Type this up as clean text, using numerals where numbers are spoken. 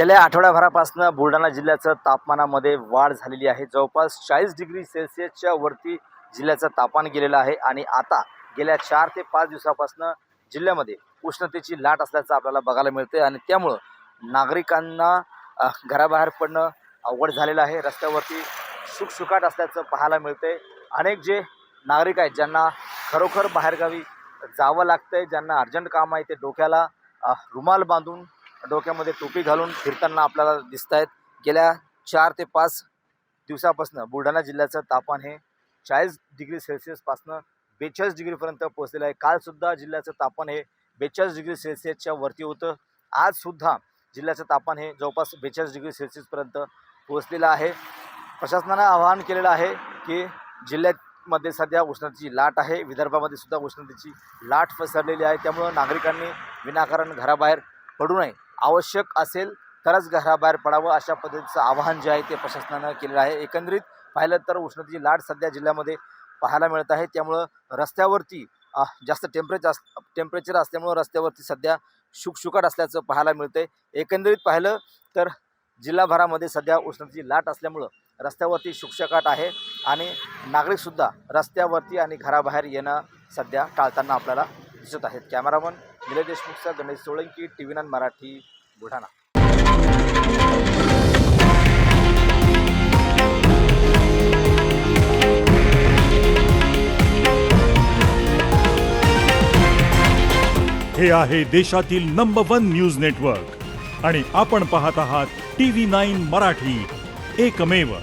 गेल्या आठवड्याभरापासून बुलढाणा जिल्ह्याचं तापमानामध्ये वाढ झालेली आहे। जवळपास 40 डिग्री सेल्सिअसच्या वरती जिल्ह्याचं तापमान गेलेलं आहे आणि आता गेल्या 4 ते 5 दिवसापासून जिल्ह्यामध्ये उष्णतेची लाट असल्याचं आपल्याला बघायला मिळते आणि त्यामुळं नागरिकांना घराबाहेर पडणं अवघड झालेलं आहे। रस्त्यावरती शुकशुकाट असल्याचं पाहायला मिळते। अनेक जे नागरिक आहेत ज्यांना खरोखर बाहेरगावी जावं लागतंय, ज्यांना अर्जंट काम आहे, ते डोक्याला रुमाल बांधून डोक्यामध्ये टोपी घालून फिरताना आपल्याला दिसत आहेत। गेल्या 4 ते 5 दिवसापासून बुलढाणा जिल्ह्याचं तापमान हे 40 डिग्री सेल्सिअसपासून 42 डिग्रीपर्यंत पोहोचलेलं आहे। कालसुद्धा जिल्ह्याचं तापमान हे 42 डिग्री सेल्सिअसच्या वरती होतं। आजसुद्धा जिल्ह्याचं तापमान हे जवळपास 42 डिग्री सेल्सिअसपर्यंत पोहोचलेलं आहे। प्रशासनानं आवाहन केलेलं आहे की जिल्ह्यामध्ये सध्या उष्णतेची लाट आहे, विदर्भामध्ये सुद्धा उष्णतेची लाट पसरलेली आहे। त्यामुळं नागरिकांनी विनाकारण घराबाहेर पडू नये, आवश्यक असेल तरच घराबाहेर पडावं, अशा पद्धतीचं आवाहन जे आहे ते प्रशासनानं केलेलं आहे। एकंदरीत पाहिलं तर उष्णतेची लाट सध्या जिल्ह्यामध्ये पाहायला मिळत आहे। त्यामुळं रस्त्यावरती जास्त टेम्परेचर असल्यामुळं रस्त्यावरती सध्या शुकशुकाट असल्याचं पाहायला मिळतंय। एकंदरीत पाहिलं तर जिल्हाभरामध्ये सध्या उष्णतेची लाट असल्यामुळं रस्त्यावरती शुकशुकाट आहे आणि नागरिकसुद्धा रस्त्यावरती आणि घराबाहेर येणं सध्या टाळताना आपल्याला दिसत आहेत। Cameraman Nilesh देशमुखचा Ganesh Solanki, TV9 Marathi, Buldhana. हे आहे देशातील नंबर 1 न्यूज नेटवर्क आणि आपण पाहत आहात TV9 मराठी, एकमेव।